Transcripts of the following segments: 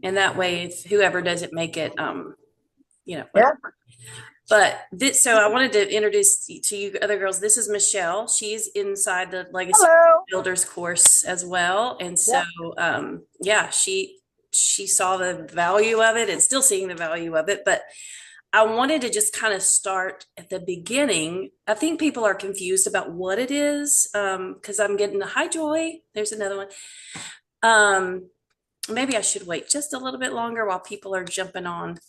And that way, if whoever doesn't make it, Yeah. whatever. But this, so I wanted to introduce to you other girls. This is Michelle. She's inside the Legacy Hello. Builders course as well. And so, Yep. yeah, she saw the value of it and still seeing the value of it. But I wanted to just kind of start at the beginning. I think people are confused about what it is, because I'm getting the hi Joy. There's another one. Um, maybe I should wait just a little bit longer while people are jumping on.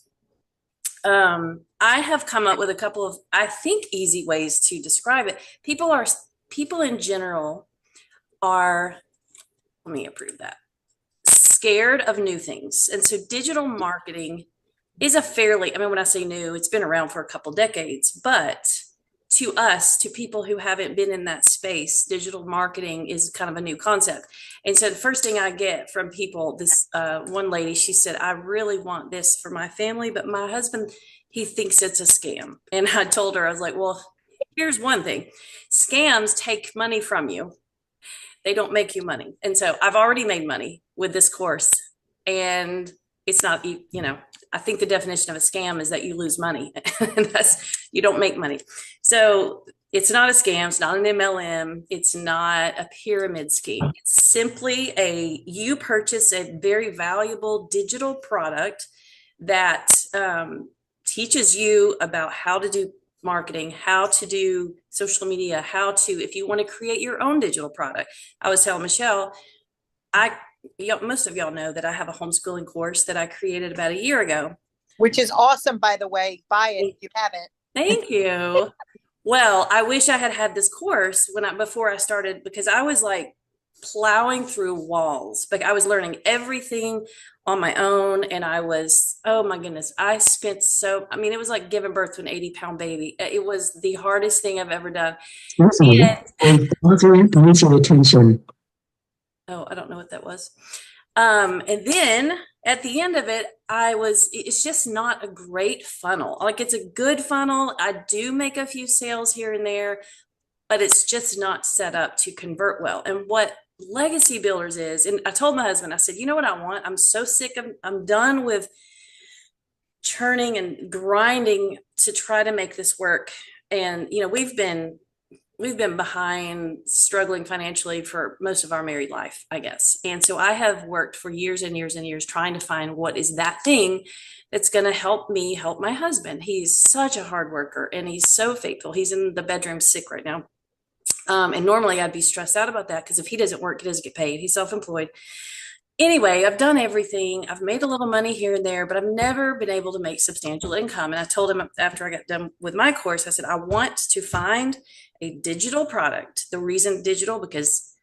I have come up with a couple of, I think, easy ways to describe it. People in general are, let me approve that, scared of new things. And so digital marketing is a fairly, I mean, when I say new, it's been around for a couple decades, but to us, to people who haven't been in that space, digital marketing is kind of a new concept. And so the first thing I get from people, this one lady, she said, I really want this for my family, but my husband, he thinks it's a scam. And I told her, I was like, well, here's one thing. Scams take money from you. They don't make you money. And so I've already made money with this course. And it's not, I think the definition of a scam is that you lose money. And you don't make money. So it's not a scam. It's not an MLM. It's not a pyramid scheme. It's simply you purchase a very valuable digital product that teaches you about how to do marketing, how to do social media, if you want to create your own digital product. I was telling Michelle, most of y'all know that I have a homeschooling course that I created about a year ago. Which is awesome, by the way. Buy it if you haven't. Thank you. Well, I wish I had had this course before I started, because I was like plowing through walls. Like I was learning everything on my own, and oh my goodness, I mean, it was like giving birth to an 80-pound baby. It was the hardest thing I've ever done. Attention. Oh, I don't know what that was. And then at the end of it, it's just not a great funnel. Like it's a good funnel. I do make a few sales here and there, but it's just not set up to convert well. And what Legacy Builders is, and I told my husband, I said, you know what I want? I'm so I'm done with churning and grinding to try to make this work. And, we've been behind, struggling financially for most of our married life, I guess. And so I have worked for years and years and years trying to find what is that thing that's going to help me help my husband. He's such a hard worker and he's so faithful. He's in the bedroom sick right now. And normally I'd be stressed out about that because if he doesn't work, he doesn't get paid. He's self-employed. Anyway, I've done everything. I've made a little money here and there, but I've never been able to make substantial income. And I told him after I got done with my course, I said, I want to find a digital product. The reason digital, because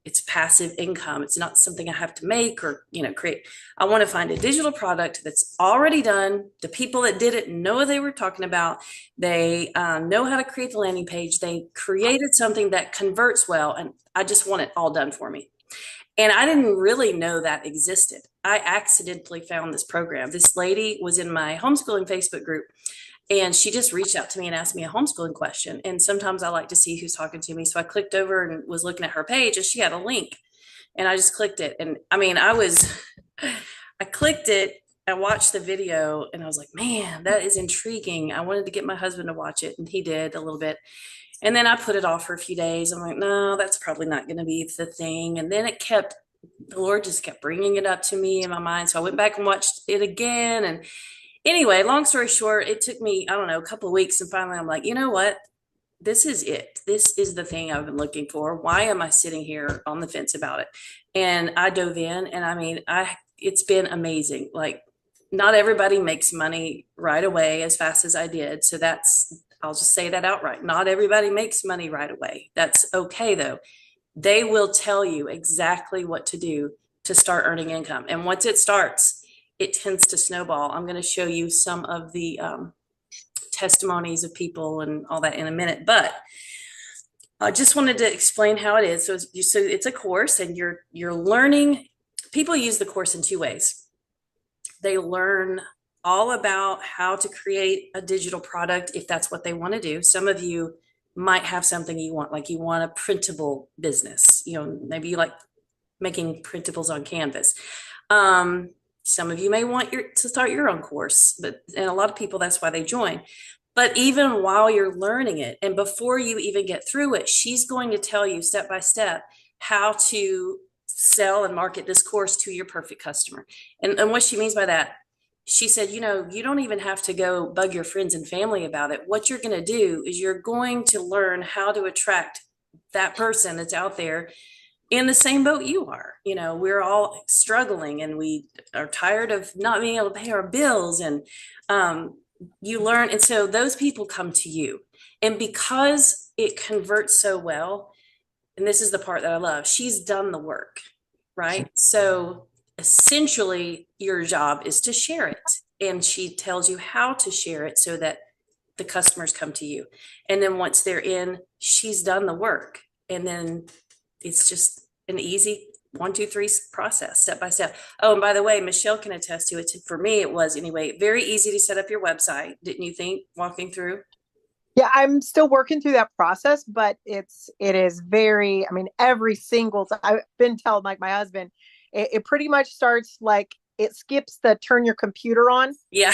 it's passive income. It's not something I have to make or, create. I want to find a digital product that's already done. The people that did it know what they were talking about. They know how to create the landing page. They created something that converts well. And I just want it all done for me. And I didn't really know that existed. I accidentally found this program. This lady was in my homeschooling Facebook group, and she just reached out to me and asked me a homeschooling question. And sometimes I like to see who's talking to me. So I clicked over and was looking at her page, and she had a link. And I just clicked it. And I mean, I clicked it, I watched the video, and I was like, man, that is intriguing. I wanted to get my husband to watch it, and he did a little bit. And then I put it off for a few days. I'm like, no, that's probably not going to be the thing. And then the Lord just kept bringing it up to me in my mind. So I went back and watched it again. And anyway, long story short, it took me, I don't know, a couple of weeks. And finally I'm like, you know what? This is it. This is the thing I've been looking for. Why am I sitting here on the fence about it? And I dove in, and I mean, it's been amazing. Like, not everybody makes money right away as fast as I did. So I'll just say that outright. Not everybody makes money right away. That's okay though. They will tell you exactly what to do to start earning income. And once it starts, it tends to snowball. I'm going to show you some of the testimonies of people and all that in a minute, but I just wanted to explain how it is. So it's a course, and you're learning. People use the course in two ways. They learn all about how to create a digital product if that's what they want to do. Some of you might have something you want, like you want a printable business. Maybe you like making printables on canvas. Um, some of you may want to start your own course, but and a lot of people, that's why they join. But even while you're learning it and before you even get through it, she's going to tell you step by step how to sell and market this course to your perfect customer. And what she means by that, she said, you don't even have to go bug your friends and family about it. What you're going to do is you're going to learn how to attract that person that's out there in the same boat you are. We're all struggling and we are tired of not being able to pay our bills, and you learn. And so those people come to you. And because it converts so well, and this is the part that I love, she's done the work, right? So essentially, your job is to share it. And she tells you how to share it so that the customers come to you. And then once they're in, she's done the work. And then it's just an easy 1, 2, 3 process, step by step. Oh, and by the way, Michelle can attest to it. For me, it was anyway, very easy to set up your website. Didn't you think, walking through? Yeah, I'm still working through that process, but it is very, I mean, every single time I've been telling like my husband, it pretty much starts like it skips the turn your computer on. Yeah.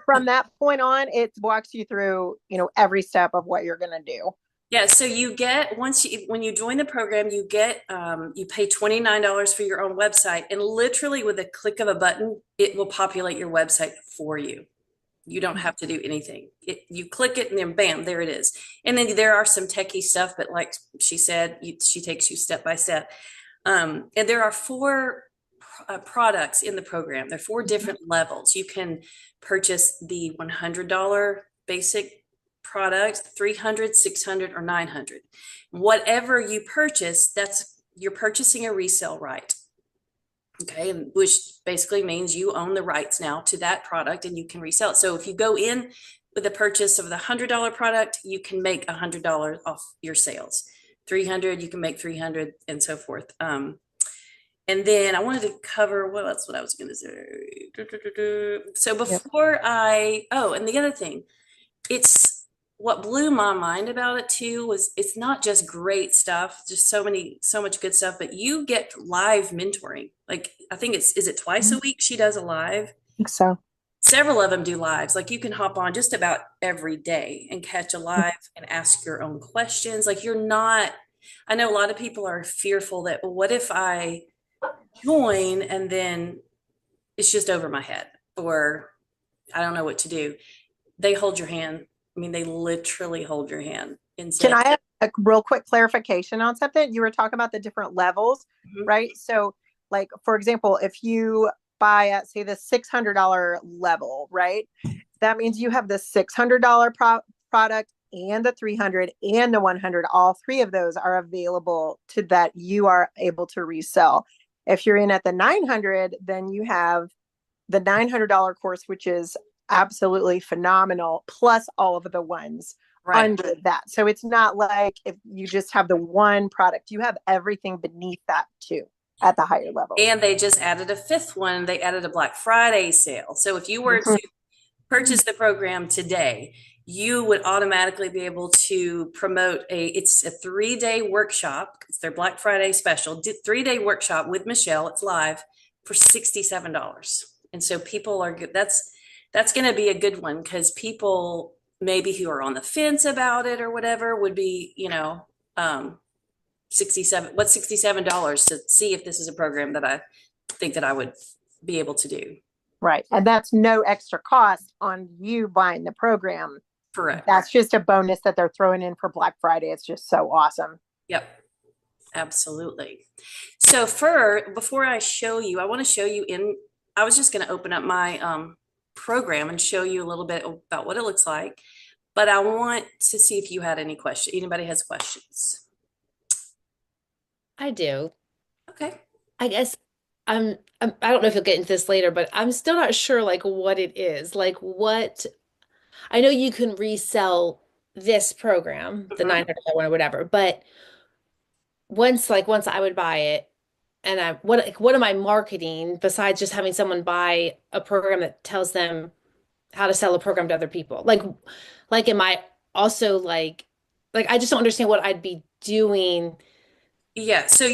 From that point on, it walks you through, every step of what you're going to do. Yeah, so you get when you join the program, you get you pay $29 for your own website, and literally with a click of a button, it will populate your website for you. You don't have to do anything. You click it and then bam, there it is. And then there are some techie stuff, but like she said, she takes you step by step. And there are 4 products in the program. There are 4 different levels. You can purchase the $100 basic product, 300, 600, or 900. Whatever you purchase, you're purchasing a resale right. Okay, which basically means you own the rights now to that product and you can resell it. So if you go in with a purchase of the $100 product, you can make $100 off your sales. 300, you can make 300, and so forth. And then I wanted to cover what I was going to say. So before and the other thing, it's what blew my mind about it too was it's not just great stuff, just so much good stuff, but you get live mentoring. Like I think is it twice a week she does a live? I think so. Several of them do lives. Like you can hop on just about every day and catch a live and ask your own questions. Like I know a lot of people are fearful that, well, what if I join and then it's just over my head or I don't know what to do. They hold your hand. I mean, they literally hold your hand and say, can I have a real quick clarification on something? You were talking about the different levels, right? So like, for example, if you buy at say the $600 level, right? That means you have the $600 product and the 300 and the 100. All 3 of those are available to that you are able to resell. If you're in at the 900, then you have the $900 course, which is absolutely phenomenal, plus all of the ones under that. So it's not like if you just have the one product, you have everything beneath that too at the higher level. And they just added a 5th one. They added a Black Friday sale. So if you were to purchase the program today, you would automatically be able to promote it's a 3-day workshop. It's their Black Friday special, 3-day workshop with Michelle. It's live for $67. And so people are good. That's going to be a good one because people maybe who are on the fence about it or whatever would be, $67 to see if this is a program that I think that I would be able to do. Right. And that's no extra cost on you buying the program. Correct. That's just a bonus that they're throwing in for Black Friday. It's just so awesome. Yep. Absolutely. So before I show you, I want to show you I was just going to open up my program and show you a little bit about what it looks like, but I want to see if you had any questions. Anybody has questions? I do. Okay. I guess I don't know if you'll get into this later, but I'm still not sure like what it is. Like what I know you can resell this program, the 900 one or whatever, but once I would buy it and what am I marketing besides just having someone buy a program that tells them how to sell a program to other people? Like am I also like I just don't understand what I'd be doing. Yeah, so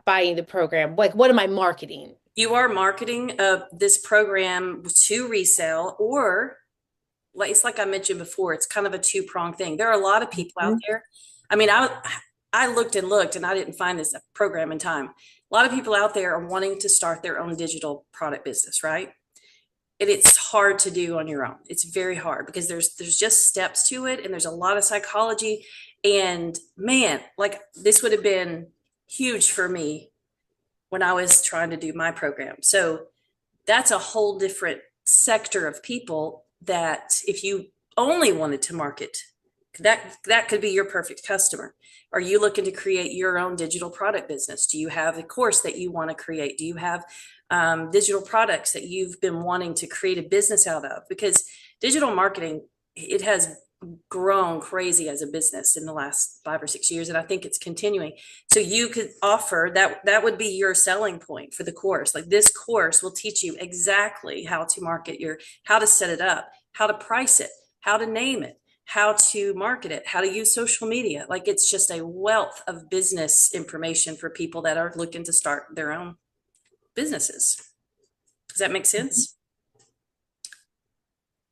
buying the program? Like, what am I marketing? You are marketing this program to resell, or like it's like I mentioned before, it's kind of a two-pronged thing. There are a lot of people out Mhm. there. I mean, I looked and looked and I didn't find this program in time. A lot of people out there are wanting to start their own digital product business, right? And it's hard to do on your own. It's very hard because there's just steps to it and there's a lot of psychology. And man, like this would have been huge for me when I was trying to do my program. So that's a whole different sector of people that if you only wanted to market, that could be your perfect customer. Are you looking to create your own digital product business? Do you have a course that you want to create? Do you have digital products that you've been wanting to create a business out of? Because digital marketing, it has grown crazy as a business in the last 5 or 6 years, and I think it's continuing. So you could offer that would be your selling point for the course. Like this course will teach you exactly how to market how to set it up, how to price it, how to name it, how to market it, how to use social media. Like it's just a wealth of business information for people that are looking to start their own businesses. Does that make sense?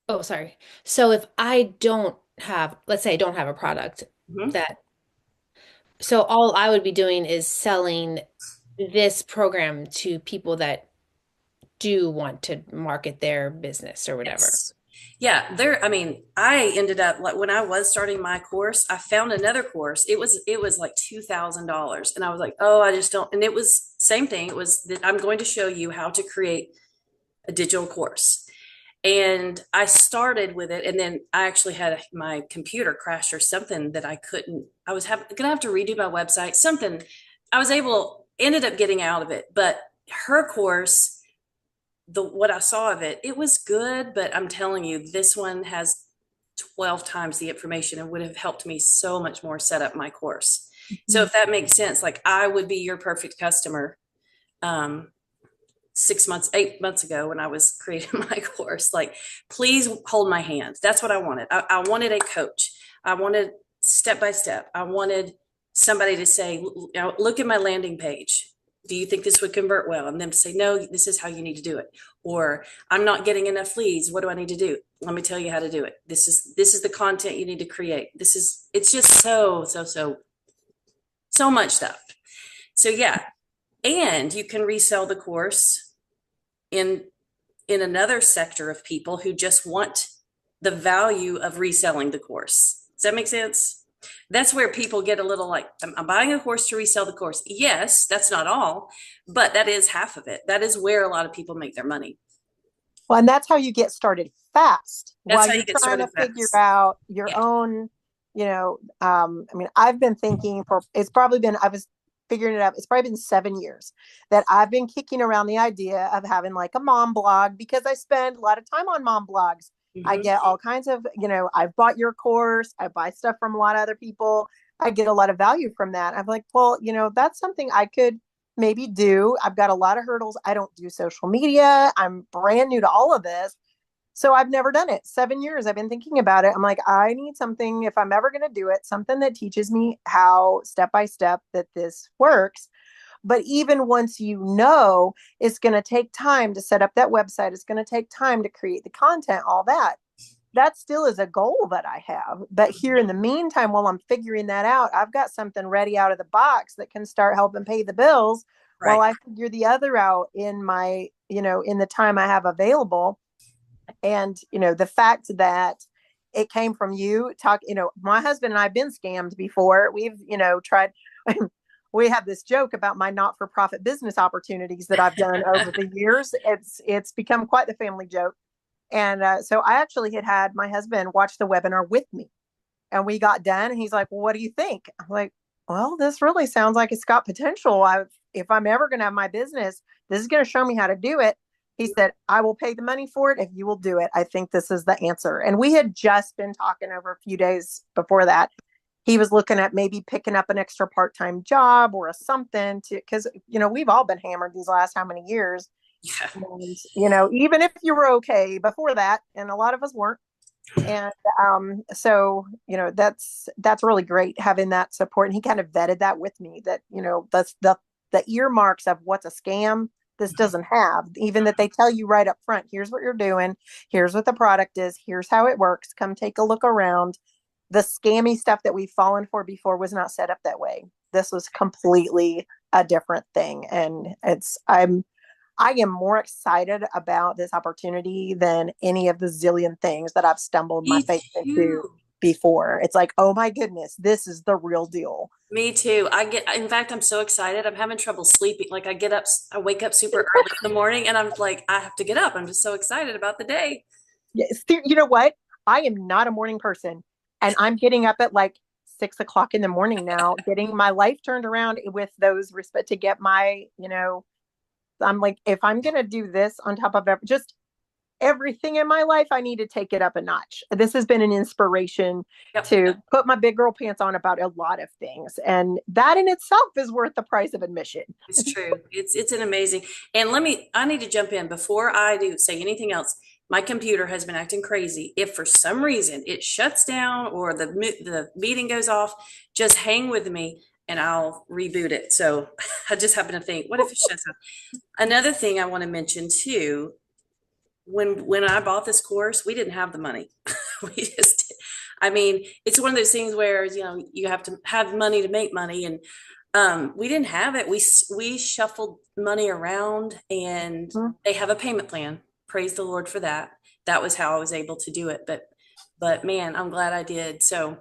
Oh, sorry. So if I don't have, let's say I don't have a product Mhm. that, so all I would be doing is selling this program to people that do want to market their business or whatever. Yes. Yeah, I mean, I ended up like when I was starting my course, I found another course. It was like $2,000. And I was like, oh, I just don't. And it was same thing. It was that I'm going to show you how to create a digital course. And I started with it, and then I actually had my computer crash or something that I couldn't. Gonna have to redo my website. Something I was able ended up getting out of it, but her course, the what I saw of it, it was good. But I'm telling you, this one has 12 times the information and would have helped me so much more set up my course. So Mhm. if that makes sense, like I would be your perfect customer. Um, 6 months, 8 months ago when I was creating my course. Like, please hold my hand. That's what I wanted. I wanted a coach. I wanted step by step. I wanted somebody to say, look at my landing page. Do you think this would convert well? And them to say, no, this is how you need to do it. Or I'm not getting enough leads. What do I need to do? Let me tell you how to do it. This is the content you need to create. It's just so much stuff. So yeah, and you can resell the course in another sector of people who just want the value of reselling the course. Does that make sense? That's where people get a little like, I'm buying a course to resell the course. Yes, that's not all, but that is half of it. That is where a lot of people make their money. Well, and that's how you get started fast That's while how you're you get trying started to figure fast. out your Yeah. own, I mean, I've been thinking I was figuring it out. It's probably been 7 years that I've been kicking around the idea of having like a mom blog because I spend a lot of time on mom blogs. I Mm-hmm. get all kinds of, I've bought your course, I buy stuff from a lot of other people. I get a lot of value from that. I'm like, well, that's something I could maybe do. I've got a lot of hurdles. I don't do social media. I'm brand new to all of this. So I've never done it. 7 years I've been thinking about it. I'm like, I need something, if I'm ever going to do it, something that teaches me how step by step that this works. But even once it's going to take time to set up that website, it's going to take time to create the content, all that. That still is a goal that I have. But here in the meantime, while I'm figuring that out, I've got something ready out of the box that can start helping pay the bills while Right. I figure the other out in in the time I have available. And, the fact that it came from my husband and I've been scammed before. We've, tried. We have this joke about my not-for-profit business opportunities that I've done over the years. It's become quite the family joke. And so I actually had my husband watch the webinar with me, and we got done. And he's like, well, "What do you think?" I'm like, "Well, this really sounds like it's got potential. If I'm ever going to have my business, this is going to show me how to do it." He said, "I will pay the money for it if you will do it. I think this is the answer." And we had just been talking over a few days before that. He was looking at maybe picking up an extra part-time job or something because, we've all been hammered these last how many years. Yeah. And, even if you were okay before that, and a lot of us weren't. And so, that's really great having that support. And he kind of vetted that with me that, that's the earmarks of what's a scam this doesn't have. Even that they tell you right up front, here's what you're doing, here's what the product is, here's how it works, come take a look around. The scammy stuff that we've fallen for before was not set up that way. This was completely a different thing. And I am more excited about this opportunity than any of the zillion things that I've stumbled my Me face into too. before. It's like, oh my goodness, this is the real deal. Me too. In fact, I'm so excited. I'm having trouble sleeping. Like I wake up super early in the morning and I'm like, I have to get up. I'm just so excited about the day. Yes, you know what? I am not a morning person, and I'm getting up at like 6 o'clock in the morning now, getting my life turned around with those respect to get my, I'm like, if I'm gonna do this on top of just everything in my life, I need to take it up a notch. This has been an inspiration Yep. to put my big girl pants on about a lot of things. And that in itself is worth the price of admission. It's true. It's an amazing. And I need to jump in before I do say anything else. My computer has been acting crazy. If for some reason it shuts down or the meeting goes off, just hang with me and I'll reboot it. So I just happen to think, what if it shuts down? Another thing I want to mention too, when I bought this course, we didn't have the money. We just, I mean, it's one of those things where, you have to have money to make money. And we didn't have it. We shuffled money around and they have a payment plan. Praise the Lord for that. That was how I was able to do it. But man, I'm glad I did. So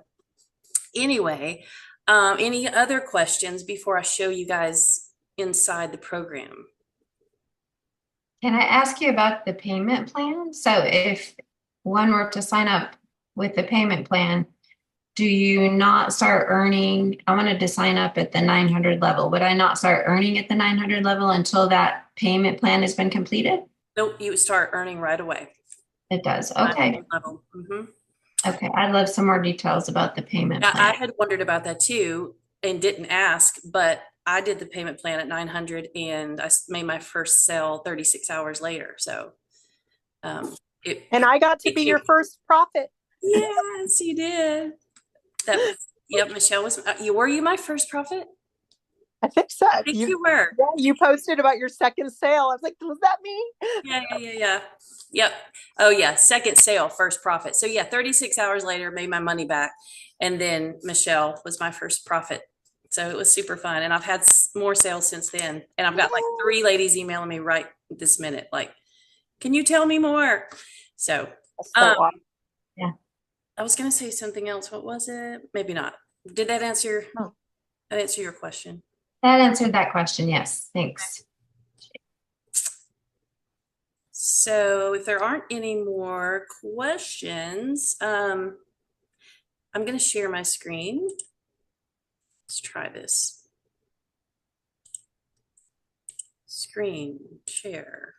anyway, any other questions before I show you guys inside the program? Can I ask you about the payment plan? So if one were to sign up with the payment plan, do you not start earning? I wanted to sign up at the 900 level. Would I not start earning at the 900 level until that payment plan has been completed? Nope, you start earning right away. It does. Okay. Level. Mm-hmm. Okay. I'd love some more details about the payment I plan. had wondered about that too and didn't ask, but I did the payment plan at 900 and I made my first sale 36 hours later. So, and I got to be your first profit. Yes, you did. Yep, Michelle were you my first profit? I think so. I think you were. Yeah, you posted about your second sale. I was like, was that me? Yeah. Yep. Oh yeah, second sale, first profit. So yeah, 36 hours later, made my money back. And then Michelle was my first profit. So it was super fun. And I've had more sales since then. And I've got like 3 ladies emailing me right this minute. Like, can you tell me more? So, awesome. Yeah. I was going to say something else. What was it? Maybe not. Did that answer your question? That answered that question. Yes. Thanks. So if there aren't any more questions, I'm going to share my screen. Let's try this. Screen share.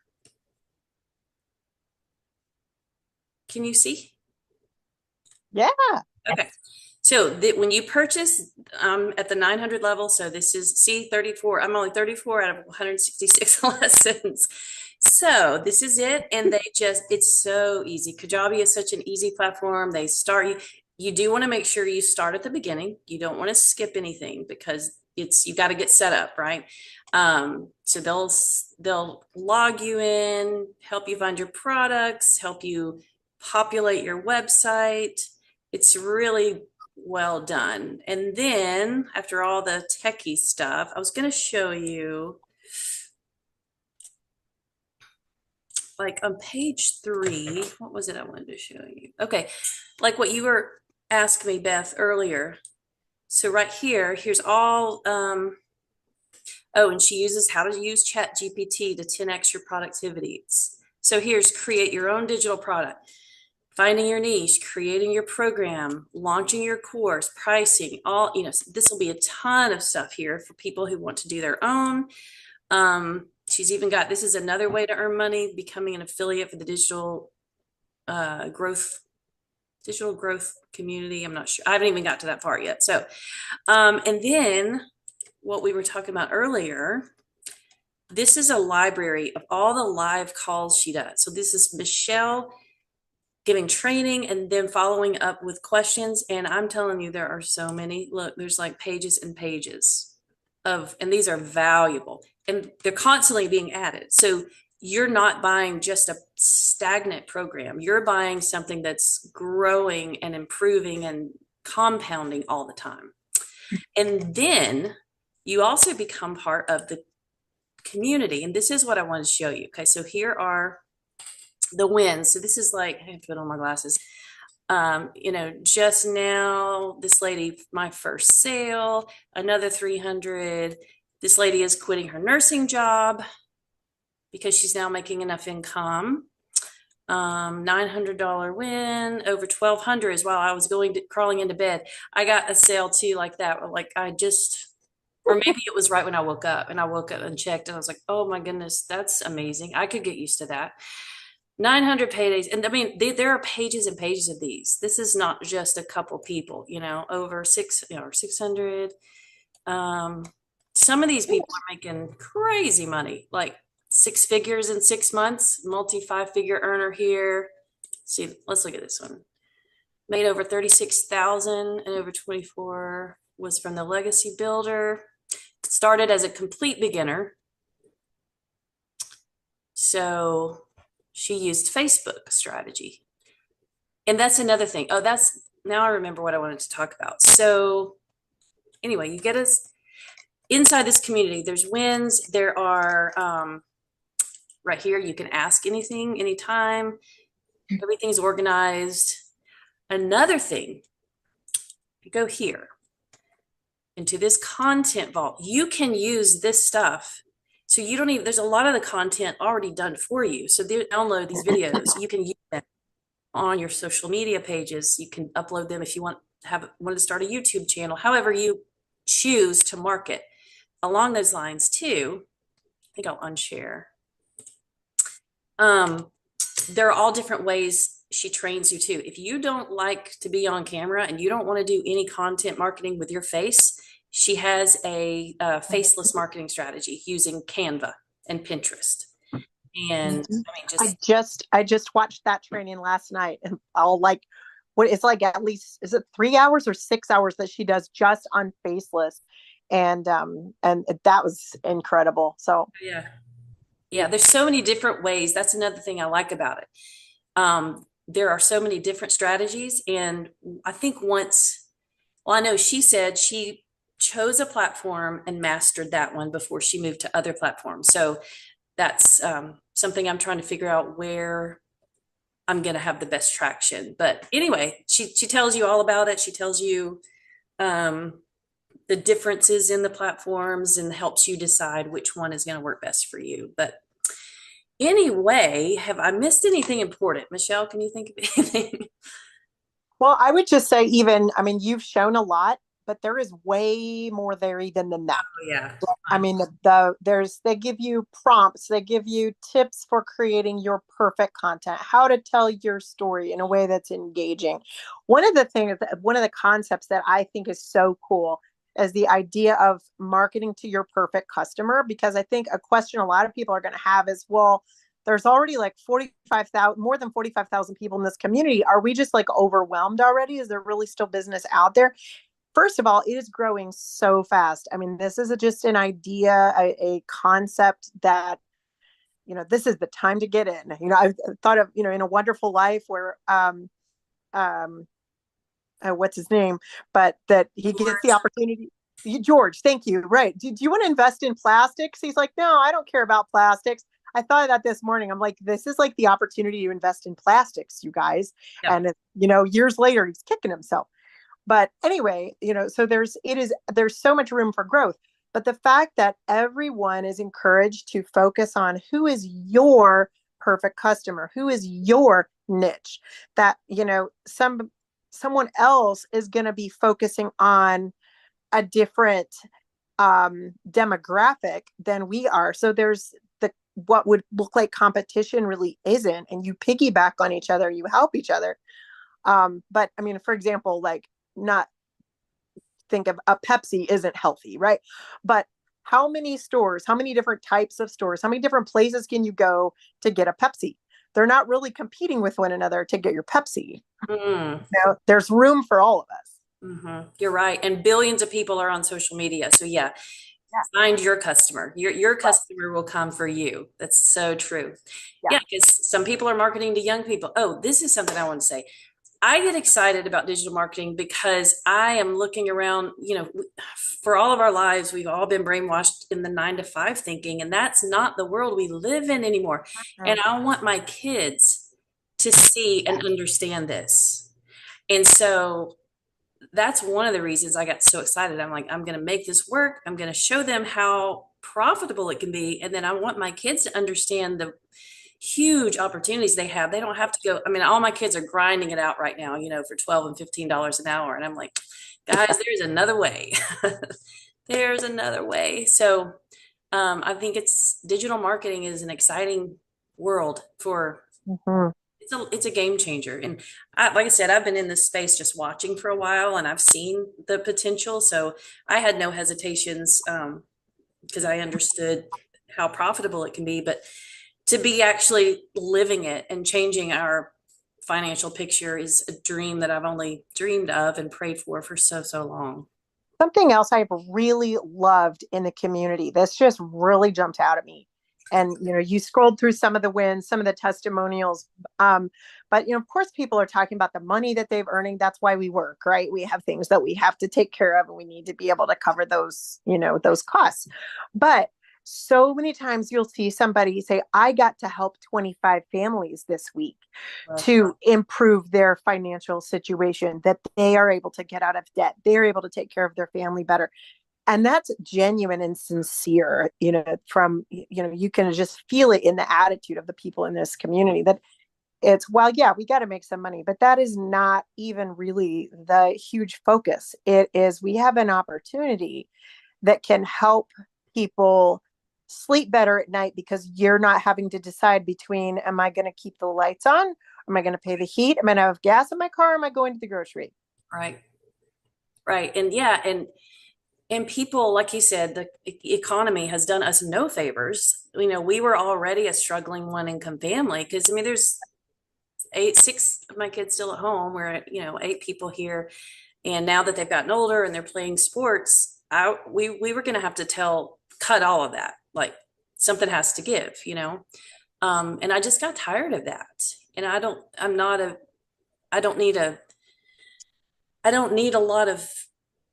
Can you see? Yeah. Okay. So when you purchase at the 900 level, so this is C34, I'm only 34 out of 166 lessons. So this is it. And it's so easy. Kajabi is such an easy platform. They start you do want to make sure you start at the beginning. You don't want to skip anything because you got to get set up, right? So they'll log you in, help you find your products, help you populate your website. It's really well done. And then after all the techie stuff, I was going to show you like on page 3, what was it I wanted to show you? Okay. Like what you were asking me, Beth, earlier. So right here's all, and she uses how to use ChatGPT to 10x your productivity. So here's create your own digital product, finding your niche, creating your program, launching your course, pricing, this will be a ton of stuff here for people who want to do their own. She's even got, this is another way to earn money, becoming an affiliate for the digital growth community. I'm not sure. I haven't even got to that part yet. So, and then what we were talking about earlier, this is a library of all the live calls she does. So this is Michelle giving training and then following up with questions. And I'm telling you, there are so many. Look, there's like pages and pages. and these are valuable and they're constantly being added. So you're not buying just a stagnant program. You're buying something that's growing and improving and compounding all the time. And then you also become part of the community. And this is what I want to show you. Okay, so here are the wins. So this is like, I have to put on my glasses. Just now, this lady, my first sale, another 300. This lady is quitting her nursing job because she's now making enough income. $900 win, over 1,200 is while I was crawling into bed. I got a sale too, like that. Like or maybe it was right when I woke up, and I woke up and checked, and I was like, oh my goodness, that's amazing. I could get used to that. 900 paydays. And I mean, there are pages and pages of these. This is not just a couple people, over 600. Some of these people are making crazy money, like 6 figures in 6 months, multi-5-figure earner here. See, let's look at this one. Made over 36,000 and over 24 was from the Legacy Builder. Started as a complete beginner. So she used Facebook strategy. And that's another thing. Oh, now I remember what I wanted to talk about. So anyway, you get us inside this community. There's wins. There are, right here, you can ask anything, anytime. Everything's organized. Another thing, if you go here into this content vault, you can use this stuff. So you don't even, there's a lot of the content already done for you. So download these videos. You can use them on your social media pages. You can upload them if you want to start a YouTube channel, however you choose to market. Along those lines too, I think I'll unshare. There are all different ways she trains you too. If you don't like to be on camera and you don't want to do any content marketing with your face, she has a faceless marketing strategy using Canva and Pinterest. And I mean, I just watched that training last night, and it's like at least, is it 3 hours or 6 hours that she does just on faceless, and that was incredible. So yeah, there's so many different ways. That's another thing I like about it. There are so many different strategies, and I think I know she said she chose a platform and mastered that one before she moved to other platforms. So that's something I'm trying to figure out where I'm going to have the best traction. But anyway, she tells you all about it. She tells you the differences in the platforms and helps you decide which one is going to work best for you. But anyway, have I missed anything important? Michelle, can you think of anything? Well, I would just say you've shown a lot, but there is way more there even than that. Oh, yeah. I mean, they give you prompts, they give you tips for creating your perfect content, how to tell your story in a way that's engaging. One of the concepts that I think is so cool is the idea of marketing to your perfect customer, because I think a question a lot of people are going to have is, well, there's already like more than 45,000 people in this community. Are we just like overwhelmed already? Is there really still business out there? First of all, it is growing so fast. I mean, this is just an idea, a concept that, this is the time to get in. I've thought of, in A Wonderful Life where, what's his name, but that he gets the opportunity. George, thank you. Right. Do you want to invest in plastics? He's like, no, I don't care about plastics. I thought of that this morning. I'm like, this is like the opportunity to invest in plastics, you guys. Yeah. And, years later, he's kicking himself. But anyway, so there's so much room for growth. But the fact that everyone is encouraged to focus on who is your perfect customer, who is your niche, that, someone else is going to be focusing on a different demographic than we are. So there's what would look like competition really isn't, and you piggyback on each other, you help each other. But I mean, for example, like, not think of a Pepsi isn't healthy, right? But how many stores, how many different types of stores, how many different places can you go to get a Pepsi? They're not really competing with one another to get your Pepsi. There's room for all of us. Mm-hmm. You're right. And billions of people are on social media. So yeah, find your customer. Your customer will come for you. That's so true. Yeah. Yeah, because some people are marketing to young people. Oh, this is something I want to say. I get excited about digital marketing because I am looking around, for all of our lives, we've all been brainwashed in the 9 to 5 thinking, and that's not the world we live in anymore. And I want my kids to see and understand this. And so that's one of the reasons I got so excited. I'm like, I'm going to make this work. I'm going to show them how profitable it can be. And then I want my kids to understand the huge opportunities they have. They don't have to go. I mean, all my kids are grinding it out right now, for $12 and $15 an hour. And I'm like, guys, there's another way. There's another way. So I think digital marketing is an exciting world for it's a game changer. And like I said, I've been in this space just watching for a while, and I've seen the potential. So I had no hesitations because I understood how profitable it can be. But to be actually living it and changing our financial picture is a dream that I've only dreamed of and prayed for so long. Something else I've really loved in the community, this just really jumped out at me. And, you scrolled through some of the wins, some of the testimonials. But, of course, people are talking about the money that they've earning. That's why we work, right? We have things that we have to take care of, and we need to be able to cover those, those costs. But so many times you'll see somebody say, I got to help 25 families this week to improve their financial situation, that they are able to get out of debt. They're able to take care of their family better. And that's genuine and sincere, from, you can just feel it in the attitude of the people in this community that it's, well, yeah, we got to make some money, but that is not even really the huge focus. It is, we have an opportunity that can help people sleep better at night because you're not having to decide between, am I going to keep the lights on? Am I going to pay the heat? Am I going to have gas in my car? Am I going to the grocery? Right. And yeah. And people, like you said, the economy has done us no favors. We were already a struggling one-income family because, there's 6 of my kids still at home. We're at, 8 people here. And now that they've gotten older and they're playing sports, we were going to have to cut all of that. Like something has to give, and I just got tired of that. And I don't need a lot of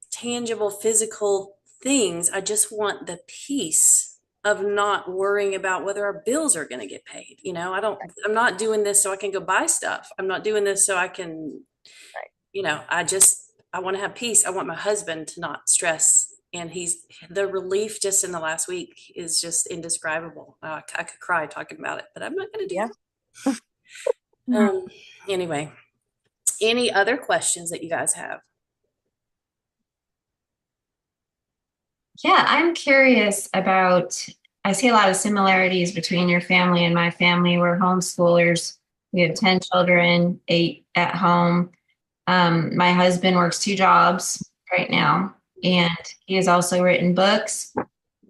tangible physical things. I just want the peace of not worrying about whether our bills are going to get paid. I'm not doing this so I can go buy stuff. I'm not doing this so I can, I want to have peace. I want my husband to not stress. And the relief just in the last week is just indescribable. I could cry talking about it, but I'm not going to do that. Anyway, any other questions that you guys have? Yeah, I'm curious about, I see a lot of similarities between your family and my family. We're homeschoolers. We have 10 children, 8 at home. My husband works 2 jobs right now, and he has also written books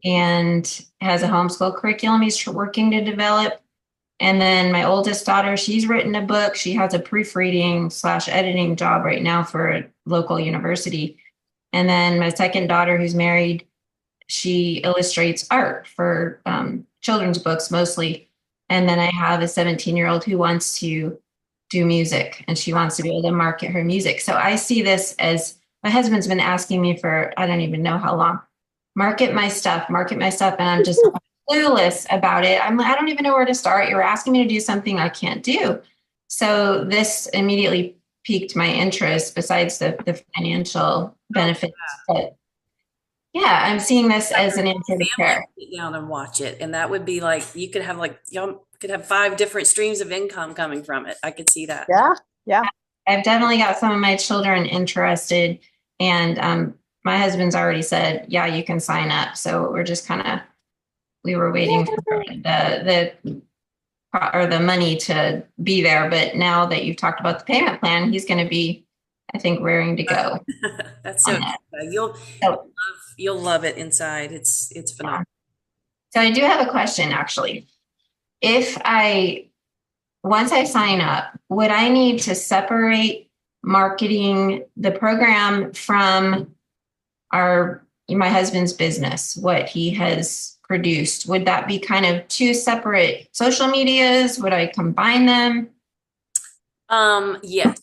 and has a homeschool curriculum he's working to develop. And then my oldest daughter, she's written a book. She has a proofreading/editing job right now for a local university. And then my second daughter, who's married, she illustrates art for children's books mostly. And then I have a 17-year-old who wants to do music, and she wants to be able to market her music. So I see this as, my husband's been asking me for, I don't even know how long, market my stuff. And I'm just clueless about it. I don't even know where to start. You're asking me to do something I can't do. So this immediately piqued my interest besides the financial benefits. But yeah, I'm seeing this as an answer to prayer. Sit down and watch it. And that would be like, you could have y'all could have 5 different streams of income coming from it. I could see that. Yeah. I've definitely got some of my children interested, and my husband's already said, yeah, you can sign up. So we're just we were waiting for the money to be there. But now that you've talked about the payment plan, he's going to be, I think, raring to go. That's so you'll love it inside. It's phenomenal. So I do have a question, actually. Once I sign up, would I need to separate marketing the program from our my husband's business, what he has produced? Would that be kind of two separate social medias? Would I combine them? Yes.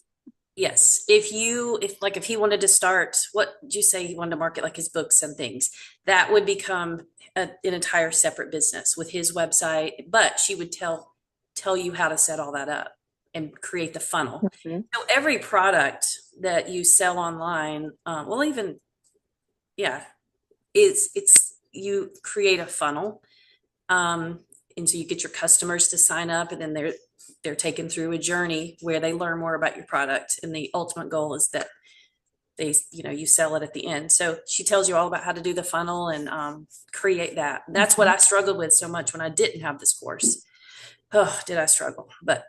Yes. If he wanted to start, what did you say he wanted to market, like his books and things, that would become an entire separate business with his website, but she would tell you how to set all that up and create the funnel. Mhm. So every product that you sell online, well, even, yeah, it's you create a funnel. And so you get your customers to sign up, and then they're taken through a journey where they learn more about your product. And the ultimate goal is that you sell it at the end. So she tells you all about how to do the funnel and create that. That's what I struggled with so much when I didn't have this course. Oh, did I struggle? But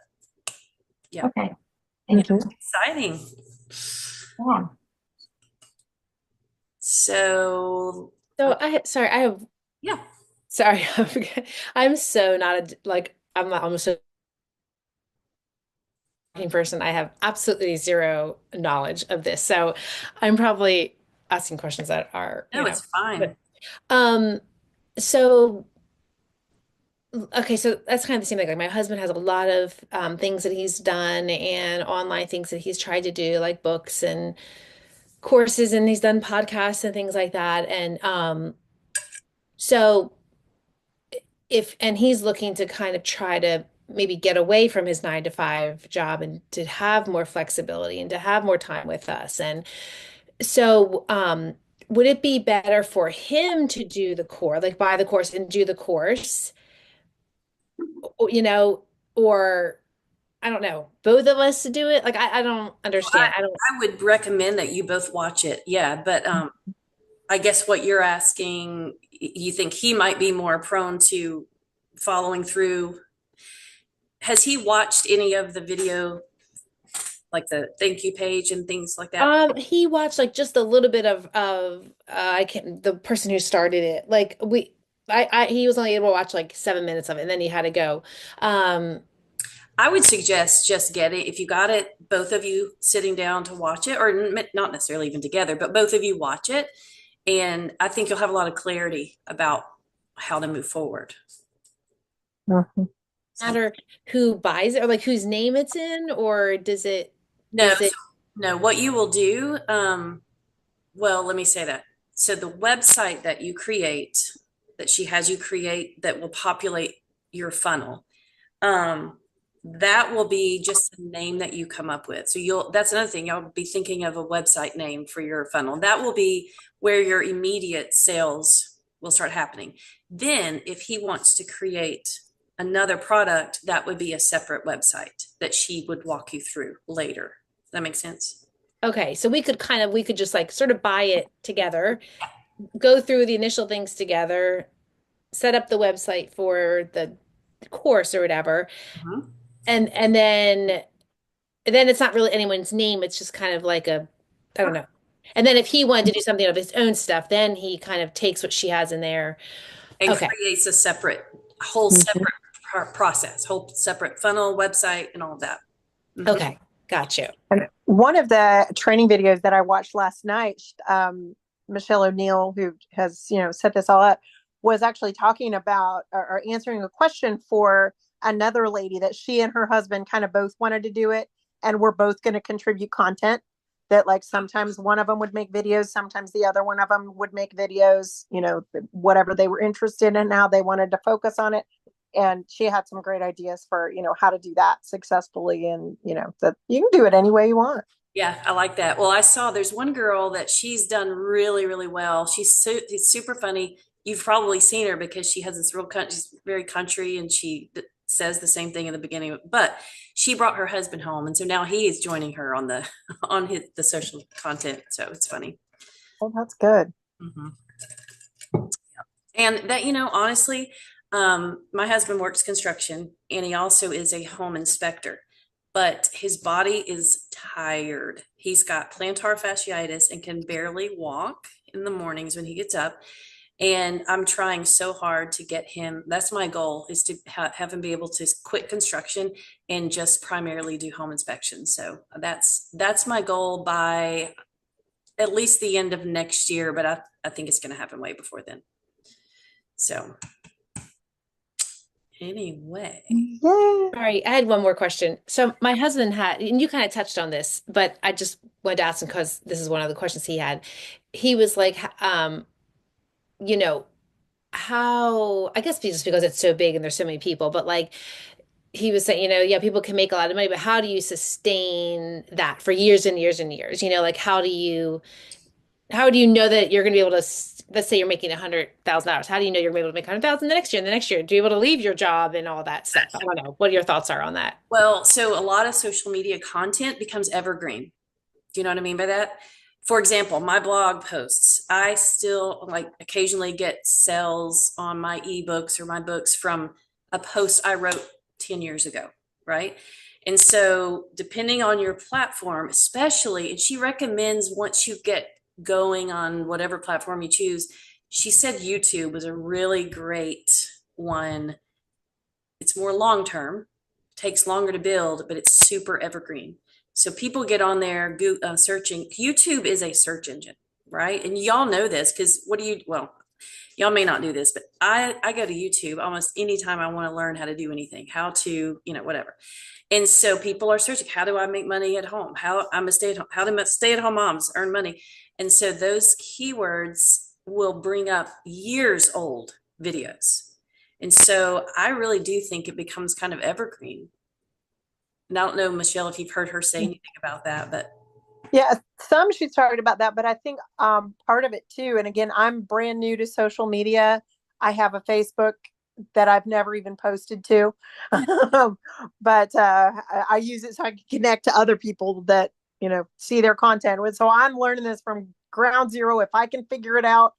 yeah. Okay. Thank you. Exciting. Yeah. So Sorry, I have, yeah. sorry, I forget. I'm so not I'm not almost a person. I have absolutely zero knowledge of this. So I'm probably asking questions that are, No, it's fine. but, um, so okay, so that's kind of the same thing. Like my husband has a lot of things that he's done and online things that he's tried to do, like books and courses, and he's done podcasts and things like that. And so and he's looking to kind of try to maybe get away from his 9 to 5 job and to have more flexibility and to have more time with us. And so would it be better for him to do the course, like buy the course and do the course, or I don't know, both of us to do it? Like I don't understand. I don't. I would recommend that you both watch it. Yeah, but I guess what you're asking, you think he might be more prone to following through. Has he watched any of the video, like the thank you page and things like that? He watched like just a little bit of I can't, the person who started it. Like he was only able to watch like 7 minutes of it, and then he had to go. Um, I would suggest just getting, if you got it, both of you sitting down to watch it, or not necessarily even together, but both of you watch it. And I think you'll have a lot of clarity about how to move forward. Mhm. Matter who buys it or like whose name it's in, or does it No, is it no, what you will do, well, let me say that. So the website that you create, that she has you create, that will populate your funnel, that will be just the name that you come up with. So that's another thing, you'll be thinking of a website name for your funnel. That will be where your immediate sales will start happening. Then if he wants to create another product, that would be a separate website that she would walk you through later. Does that make sense? okay? So we could just like sort of buy it together, go through the initial things together, set up the website for the course or whatever, Mhm. and then it's not really anyone's name. It's just kind of like I don't know. And then if he wanted to do something of his own stuff, then he kind of takes what she has in there. And Okay. creates whole Mhm. separate process, whole separate funnel, website, and all of that. Mhm. Okay. Got you. And one of the training videos that I watched last night, Michelle O'Neill, who has, set this all up, was actually talking about or answering a question for another lady that she and her husband kind of both wanted to do it and were both going to contribute content. That like sometimes one of them would make videos, sometimes the other one of them would make videos, whatever they were interested in, how they wanted to focus on it. And she had some great ideas for, how to do that successfully. And, that you can do it any way you want. Yeah, I like that. Well, I saw there's one girl that she's done really, really well. She's super funny. You've probably seen her because she has this she's very country, and she says the same thing in the beginning. But she brought her husband home, and so now he is joining her on the the social content. So it's funny. Oh, that's good. Mhm. And that, honestly, my husband works construction, and he also is a home inspector, but his body is tired. He's got plantar fasciitis and can barely walk in the mornings when he gets up. And I'm trying so hard to get him. That's my goal, is to have him be able to quit construction and just primarily do home inspections. So that's my goal by at least the end of next year. But I think it's going to happen way before then. So anyway. Yeah. Sorry, I had one more question. So my husband had, and you kind of touched on this, but I just wanted to ask him because this is one of the questions he had. He was like, you know, how, I guess just because it's so big and there's so many people, but like he was saying, yeah, people can make a lot of money, but how do you sustain that for years and years and years? Like how do you know that you're going to be able to, let's say you're making $100,000. How do you know you're going to be able to make 100,000 the next year and the next year? Do you able to leave your job and all that stuff? I don't know. What your thoughts are on that? Well, so a lot of social media content becomes evergreen. Do you know what I mean by that? For example, my blog posts, I still like occasionally get sales on my ebooks or my books from a post I wrote 10 years ago, right? And so depending on your platform, especially, and she recommends once you get going on whatever platform you choose, she said YouTube was a really great one. It's more long term, takes longer to build, but it's super evergreen. So people get on there searching. YouTube is a search engine, right? And y'all know this because well, y'all may not do this, but I go to YouTube almost anytime I want to learn how to do anything, how to, whatever. And so people are searching, how do I make money at home? How I'm a stay-at-home, how do stay-at-home moms earn money? And so those keywords will bring up years old videos. And so I really do think it becomes kind of evergreen. And I don't know, Michelle, if you've heard her say anything about that, but Yeah, some she's talked about that, but I think part of it too, and again, I'm brand new to social media. I have a Facebook that I've never even posted to, but I use it so I can connect to other people that see their content with. So I'm learning this from ground zero. If I can figure it out,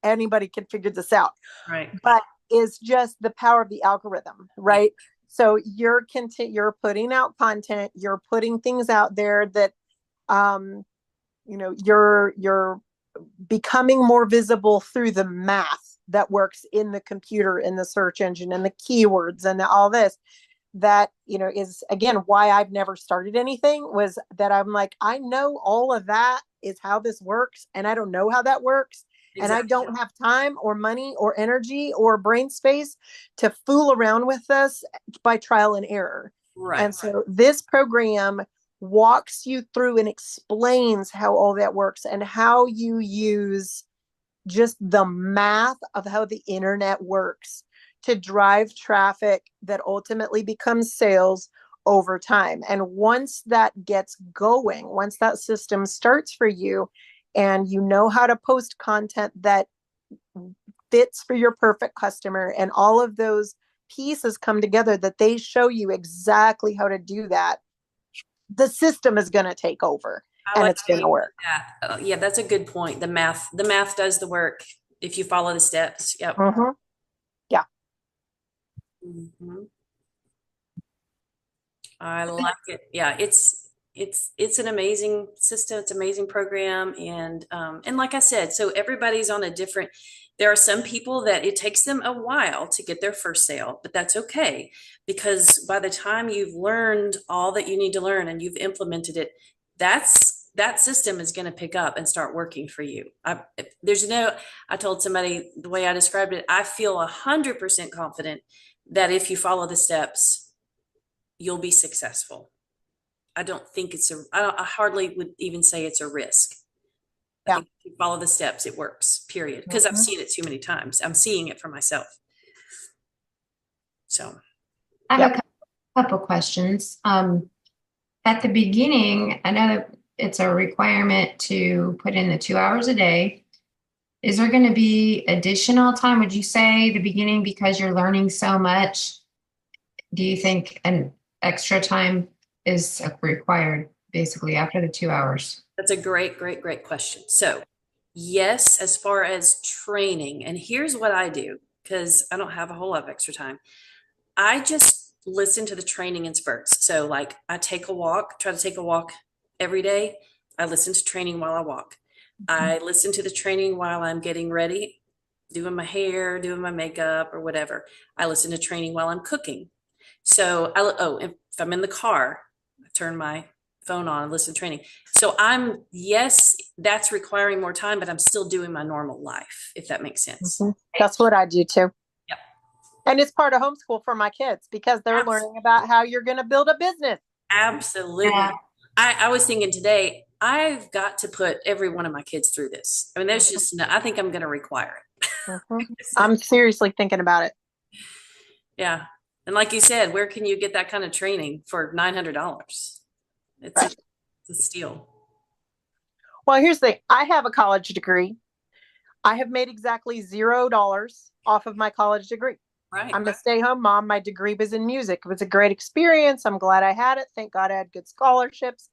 anybody can figure this out. right. But it's just the power of the algorithm, right? So you're putting out content, you're putting things out there that you're becoming more visible through the math that works in the computer, in the search engine, and the keywords and all this. That is again why I've never started anything, was that I'm like, I know all of that is how this works, and I don't know how that works. Exactly. And I don't have time or money or energy or brain space to fool around with this by trial and error. Right. And so this program walks you through and explains how all that works and how you use just the math of how the internet works to drive traffic that ultimately becomes sales over time. And once that gets going, once that system starts for you, and you know how to post content that fits for your perfect customer, and all of those pieces come together that they show you exactly how to do that, the system is going to take over and it's going to work. Yeah, that's a good point. The math does the work if you follow the steps. Yep. Mm-hmm. Yeah. Mm-hmm. I like it. Yeah, it's an amazing system. It's an amazing program. And like I said, so everybody's on a different, there are some people that it takes them a while to get their first sale, but that's okay. Because by the time you've learned all that you need to learn and you've implemented it, that system is going to pick up and start working for you. I told somebody the way I described it, I feel 100% confident that if you follow the steps, you'll be successful. I don't think I hardly would even say it's a risk. Yeah. I think if you follow the steps, it works, period. Because I've seen it too many times. I'm seeing it for myself. So I have a couple questions. At the beginning, I know that it's a requirement to put in the 2 hours a day. Is there going to be additional time? Would you say the beginning, because you're learning so much, do you think an extra time is required basically after the 2 hours? That's a great question. So yes, as far as training, and here's what I do, because I don't have a whole lot of extra time. I just listen to the training in spurts. So like I try to take a walk every day. I listen to training while I walk. I listen to the training while I'm getting ready, doing my hair, doing my makeup or whatever. I listen to training while I'm cooking. So if I'm in the car, I turn my phone on and listen to training. So yes, that's requiring more time, but I'm still doing my normal life, if that makes sense. Mhm. That's what I do too. Yep. And it's part of homeschool for my kids because they're learning about how you're going to build a business. Absolutely. Yeah. I was thinking today, I've got to put every one of my kids through this. I mean, there's just no, I think I'm going to require it. I'm seriously thinking about it. Yeah. And like you said, where can you get that kind of training for $900? It's Right. it's a steal. Well, here's the thing. I have a college degree. I have made exactly $0 off of my college degree. Right. I'm a stay-home mom. My degree was in music. It was a great experience. I'm glad I had it. Thank God I had good scholarships.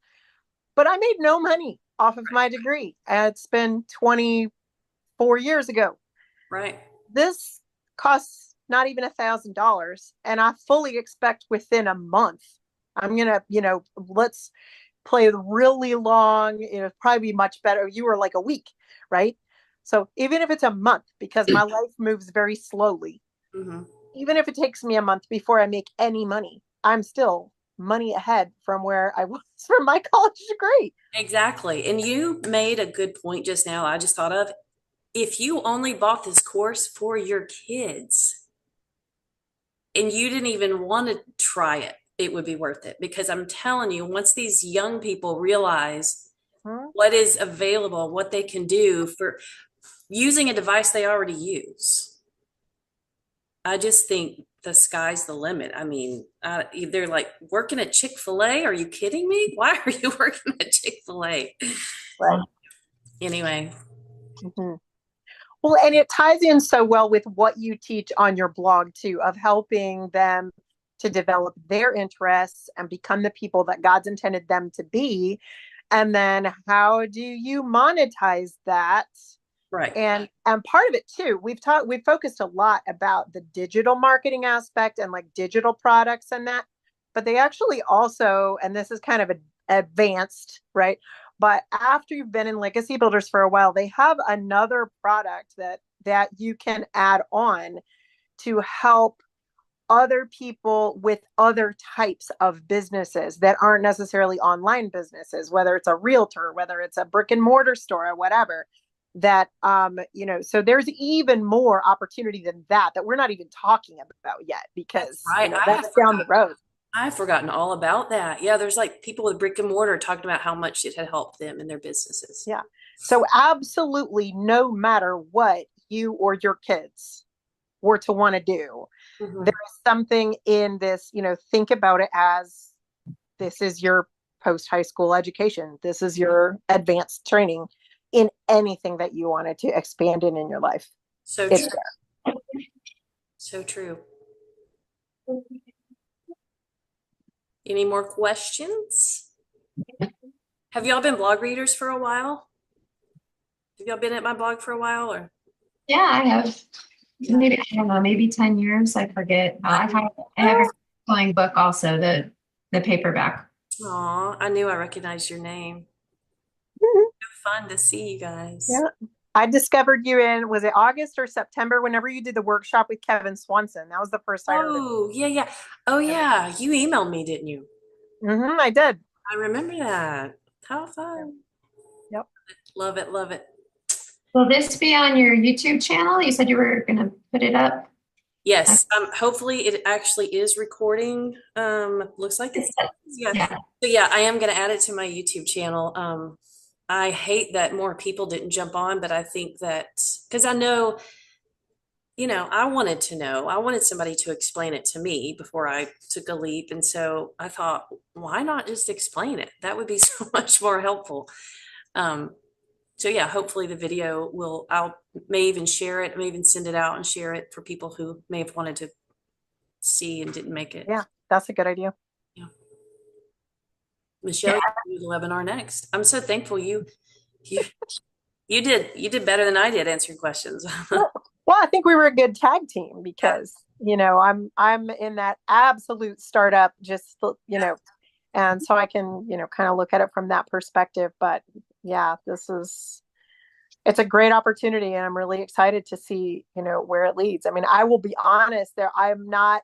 But I made no money off of my degree. It's been 24 years ago. Right. This costs not even $1,000. And I fully expect within a month, I'm going to, let's play really long. It'll probably be much better. You were like a week, right? So even if it's a month, because my life moves very slowly, Mm-hmm. even if it takes me a month before I make any money, I'm still money ahead from where I was from my college degree. Exactly. And you made a good point just now. I just thought of, if you only bought this course for your kids and you didn't even want to try it, it would be worth it. Because I'm telling you, once these young people realize what is available, what they can do for using a device they already use, I just think the sky's the limit. I mean, they're like, working at Chick-fil-A? Are you kidding me? Why are you working at Chick-fil-A? Right. Anyway. Mm-hmm. Well, and it ties in so well with what you teach on your blog too, of helping them to develop their interests and become the people that God's intended them to be. And then how do you monetize that? Right. And part of it too, we've focused a lot about the digital marketing aspect and like digital products and that, but they actually also, and this is kind of advanced, right? But after you've been in Legacy Builders for a while, they have another product that you can add on to help other people with other types of businesses that aren't necessarily online businesses, whether it's a realtor, whether it's a brick and mortar store or whatever, that so there's even more opportunity than that we're not even talking about yet, because right. That's down the road. I've forgotten all about that. Yeah, there's like people with brick and mortar talking about how much it had helped them in their businesses. Yeah. So absolutely, no matter what you or your kids were to want to do, there is something in this, think about it as this is your post-high school education. This is your advanced training in anything that you wanted to expand in your life. So true. So true. Any more questions? Have y'all been blog readers for a while? Have y'all been at my blog for a while, or? Yeah, I have. Maybe, I don't know, maybe 10 years. I forget. I have a selling book also, the paperback. Aw, I knew I recognized your name. Fun to see you guys. Yeah. I discovered you was it August or September, whenever you did the workshop with Kevin Swanson. That was the first I heard of it. Oh, yeah. Oh, yeah. You emailed me, didn't you? Mm-hmm, I did. I remember that. How fun. Yep. Love it. Love it. Will this be on your YouTube channel? You said you were going to put it up. Yes. Hopefully it actually is recording. Looks like it's yeah. So yeah, I am going to add it to my YouTube channel. I hate that more people didn't jump on, but I think that because I know, I wanted somebody to explain it to me before I took a leap. And so I thought, why not just explain it? That would be so much more helpful. So yeah, hopefully the video I may even share it, may even send it out and share it for people who may have wanted to see and didn't make it. Yeah, that's a good idea. Yeah. Michelle, you do the webinar next. I'm so thankful you did better than I did answering questions. Well, I think we were a good tag team because, I'm in that absolute startup, just, and so I can, kind of look at it from that perspective. But yeah, it's a great opportunity, and I'm really excited to see, where it leads. I mean, I will be honest, I'm not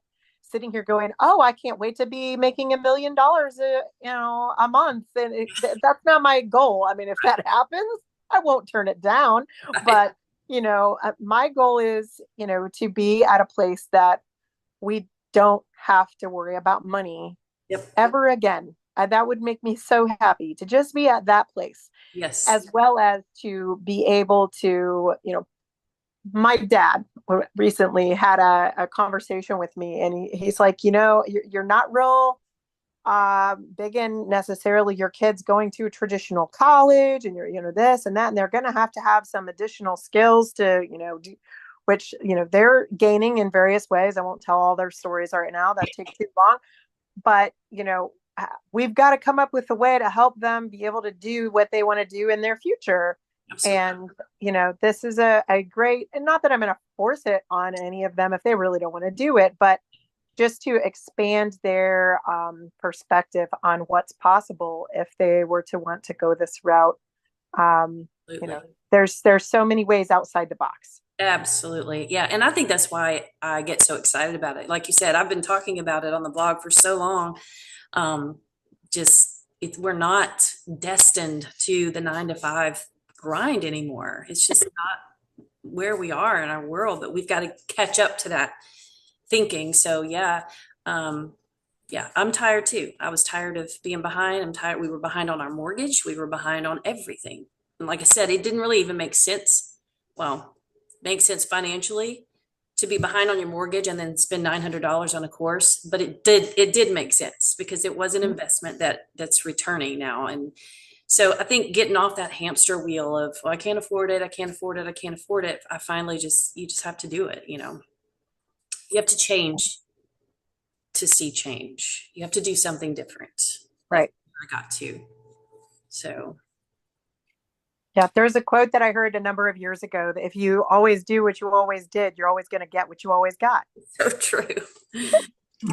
sitting here going, oh, I can't wait to be making $1 million, a month. And that's not my goal. I mean, if that happens, I won't turn it down. Right. But, my goal is, to be at a place that we don't have to worry about money Yep. ever again. That would make me so happy to just be at that place, Yes. as well as to be able to, my dad recently had a conversation with me, and he's like, you're not real big in necessarily your kids going to a traditional college, and you're this and that, and they're going to have some additional skills to, do, which, they're gaining in various ways. I won't tell all their stories right now. That takes too long. But, we've got to come up with a way to help them be able to do what they want to do in their future. Absolutely. And, this is a great, and not that I'm going to force it on any of them if they really don't want to do it, but just to expand their perspective on what's possible if they were to want to go this route. There's so many ways outside the box. Absolutely. Yeah. And I think that's why I get so excited about it. Like you said, I've been talking about it on the blog for so long. We're not destined to the 9 to 5 grind anymore. It's just not where we are in our world, but we've got to catch up to that thinking. So yeah. I'm tired too. I was tired of being behind. I'm tired. We were behind on our mortgage. We were behind on everything. And like I said, it didn't really even make sense. Well, makes sense financially to be behind on your mortgage and then spend $900 on a course, but it did make sense because it was an investment that's returning now. And so I think getting off that hamster wheel of, well, I can't afford it, I can't afford it, I can't afford it. I finally you just have to do it. You have to change to see change. You have to do something different. Right. I got to. So yeah, there's a quote that I heard a number of years ago that if you always do what you always did, you're always going to get what you always got. So true.